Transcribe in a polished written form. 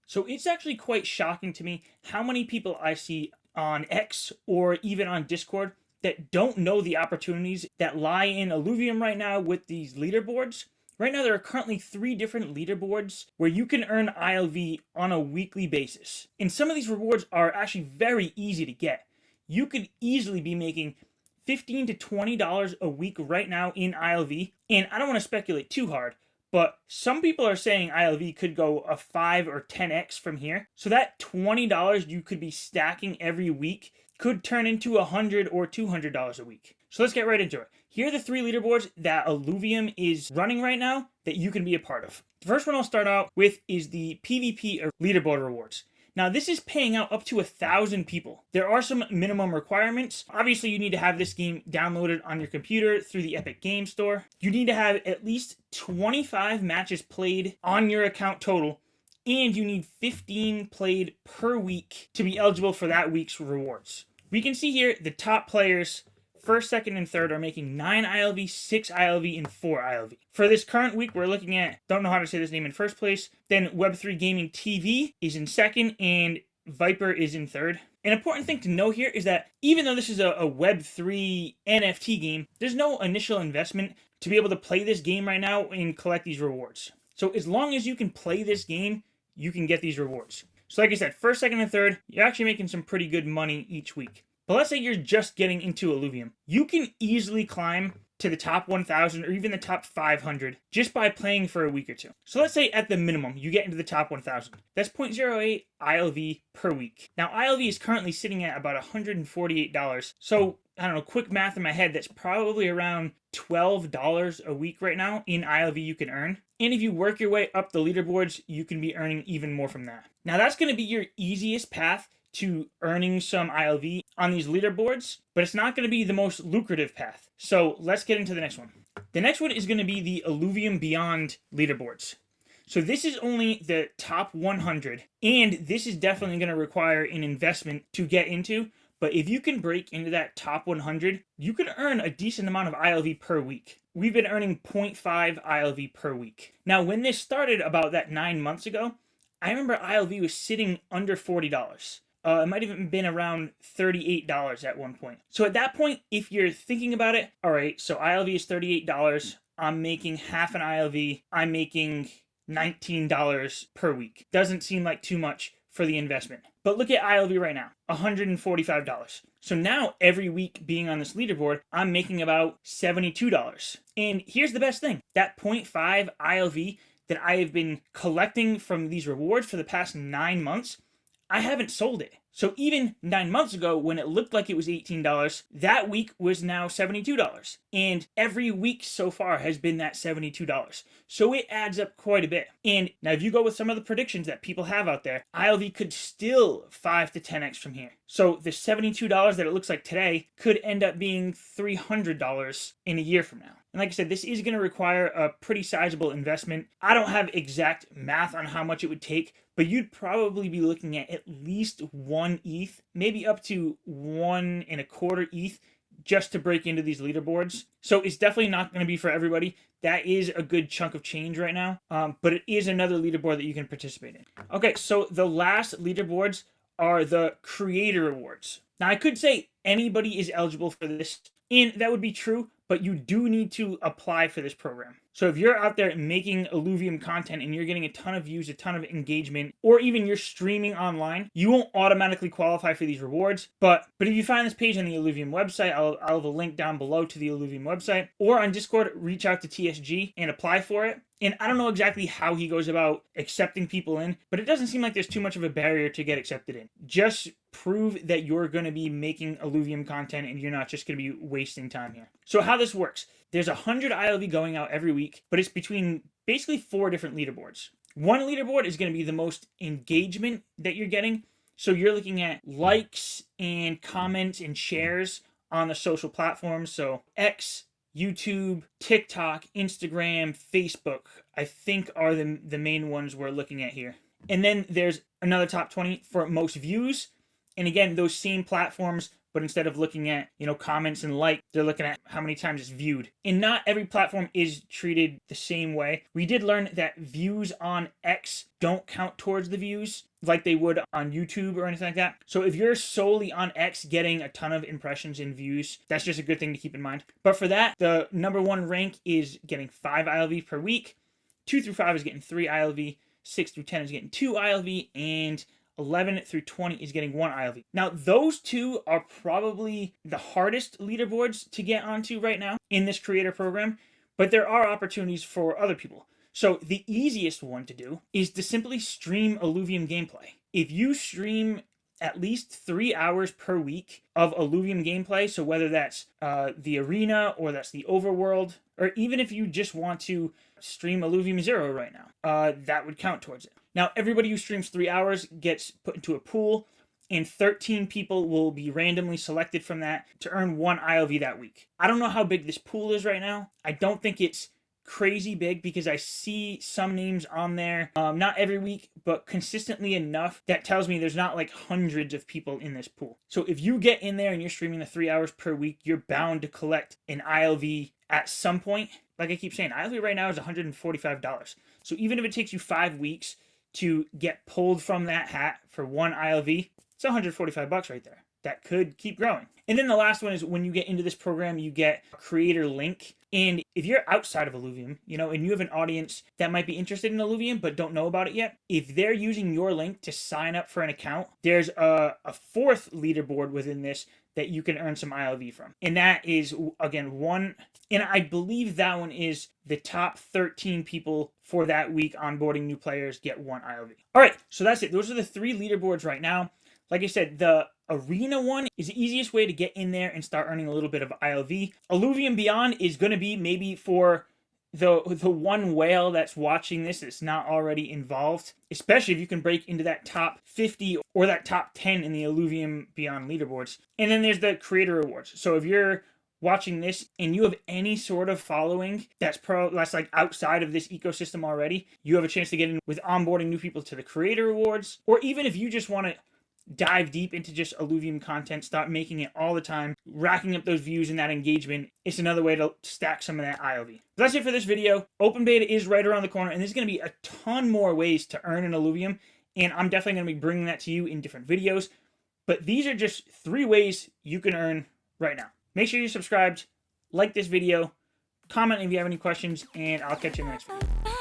So it's actually quite shocking to me how many people I see on X or even on Discord that don't know the opportunities that lie in Illuvium right now with these leaderboards. Right now, there are currently 3 different leaderboards where you can earn ILV on a weekly basis. And some of these rewards are actually very easy to get. You could easily be making $15 to $20 a week right now in ILV. And I don't want to speculate too hard, but some people are saying ILV could go a 5 or 10x from here. So that $20 you could be stacking every week could turn into $100 or $200 a week. So let's get right into it. Here are the 3 leaderboards that Illuvium is running right now that you can be a part of. The first one I'll start out with is the PvP or leaderboard rewards. Now, this is paying out up to 1,000 people. There are some minimum requirements. Obviously, you need to have this game downloaded on your computer through the Epic Game Store. You need to have at least 25 matches played on your account total, and you need 15 played per week to be eligible for that week's rewards. We can see here the top players, first, second, and third, are making 9 ILV, 6 ILV, and 4 ILV. For this current week, we're looking at, don't know how to say this name in first place, then Web3 Gaming TV is in second, and Viper is in third. An important thing to know here is that even though this is a Web3 NFT game, there's no initial investment to be able to play this game right now and collect these rewards. So as long as you can play this game, you can get these rewards. So like I said, first, second, and third, you're actually making some pretty good money each week. But let's say you're just getting into Illuvium. You can easily climb to the top 1,000 or even the top 500 just by playing for a week or two. So let's say at the minimum, you get into the top 1,000. That's 0.08 ILV per week. Now, ILV is currently sitting at about $148. So, I don't know, quick math in my head, that's probably around $12 a week right now in ILV you can earn. And if you work your way up the leaderboards, you can be earning even more from that. Now, that's going to be your easiest path to earning some ILV on these leaderboards, but it's not going to be the most lucrative path. So let's get into the next one. The next one is going to be the Illuvium Beyond leaderboards. So this is only the top 100, and this is definitely going to require an investment to get into. But if you can break into that top 100, you can earn a decent amount of ILV per week. We've been earning 0.5 ILV per week. Now, when this started about that 9 months ago, I remember ILV was sitting under $40. It might have even been around $38 at one point. So at that point, if you're thinking about it, all right, so ILV is $38. I'm making half an ILV. I'm making $19 per week. Doesn't seem like too much for the investment. But look at ILV right now, $145. So now every week being on this leaderboard, I'm making about $72. And here's the best thing. That 0.5 ILV that I have been collecting from these rewards for the past 9 months, I haven't sold it. So even 9 months ago, when it looked like it was $18, that week was now $72. And every week so far has been that $72. So it adds up quite a bit. And now if you go with some of the predictions that people have out there, ILV could still 5 to 10x from here. So the $72 that it looks like today could end up being $300 in a year from now. And like I said, this is going to require a pretty sizable investment. I don't have exact math on how much it would take, but you'd probably be looking at least 1 ETH, maybe up to 1.25 ETH just to break into these leaderboards. So it's definitely not going to be for everybody. That is a good chunk of change right now, but it is another leaderboard that you can participate in. Okay, so the last leaderboards are the creator awards. Now, I could say anybody is eligible for this, and that would be true, but you do need to apply for this program. So if you're out there making Illuvium content and you're getting a ton of views, a ton of engagement, or even you're streaming online, you won't automatically qualify for these rewards. But if you find this page on the Illuvium website, I'll have a link down below to the Illuvium website, or on Discord, reach out to TSG and apply for it. And I don't know exactly how he goes about accepting people in, but it doesn't seem like there's too much of a barrier to get accepted in. Just prove that you're going to be making Illuvium content and you're not just going to be wasting time here. So how this works, there's 100 ILV going out every week, but it's between basically 4 different leaderboards. One leaderboard is going to be the most engagement that you're getting. So you're looking at likes and comments and shares on the social platforms. So X, YouTube, TikTok, Instagram, Facebook, I think are the main ones we're looking at here. And then there's another top 20 for most views. And again, those same platforms but instead of looking at, comments and like, they're looking at how many times it's viewed. And not every platform is treated the same way. We did learn that views on X don't count towards the views like they would on YouTube or anything like that. So if you're solely on X getting a ton of impressions and views, that's just a good thing to keep in mind. But for that, the number 1 rank is getting 5 ILV per week. 2 through 5 is getting 3 ILV. 6 through 10 is getting 2 ILV. And 11 through 20 is getting 1 ILV. Now, those two are probably the hardest leaderboards to get onto right now in this creator program, but there are opportunities for other people. So the easiest one to do is to simply stream Illuvium gameplay. If you stream at least 3 hours per week of Illuvium gameplay, so whether that's the arena or that's the overworld, or even if you just want to stream Illuvium 0 right now, that would count towards it. Now, everybody who streams 3 hours gets put into a pool, and 13 people will be randomly selected from that to earn 1 ILV that week. I don't know how big this pool is right now. I don't think it's crazy big because I see some names on there, not every week, but consistently enough that tells me there's not like hundreds of people in this pool. So if you get in there and you're streaming the 3 hours per week, you're bound to collect an ILV at some point. Like I keep saying, ILV right now is $145. So even if it takes you 5 weeks to get pulled from that hat for 1 ILV, it's $145 right there. That could keep growing. And then the last one is when you get into this program, you get a creator link. And if you're outside of Illuvium, and you have an audience that might be interested in Illuvium but don't know about it yet, if they're using your link to sign up for an account, there's a 4th leaderboard within this that you can earn some ILV from. And that is, again, one, and I believe that one is the top 13 people for that week onboarding new players get 1 ILV. All right, so that's it. Those are the 3 leaderboards right now. Like I said, the arena one is the easiest way to get in there and start earning a little bit of ILV. Illuvium Beyond is going to be maybe for the one whale that's watching this that's not already involved, especially if you can break into that top 50 or that top 10 in the Illuvium Beyond leaderboards. And then there's the creator rewards. So if you're watching this and you have any sort of following that's like outside of this ecosystem already, you have a chance to get in with onboarding new people to the creator rewards. Or even if you just want to dive deep into just Illuvium content, start making it all the time, racking up those views and that engagement, it's another way to stack some of that ILV. That's it for this video. Open beta is right around the corner, and there's going to be a ton more ways to earn an Illuvium, and I'm definitely going to be bringing that to you in different videos. But these are just 3 ways you can earn right now. Make sure you're subscribed, like this video, comment if you have any questions, and I'll catch you in the next video.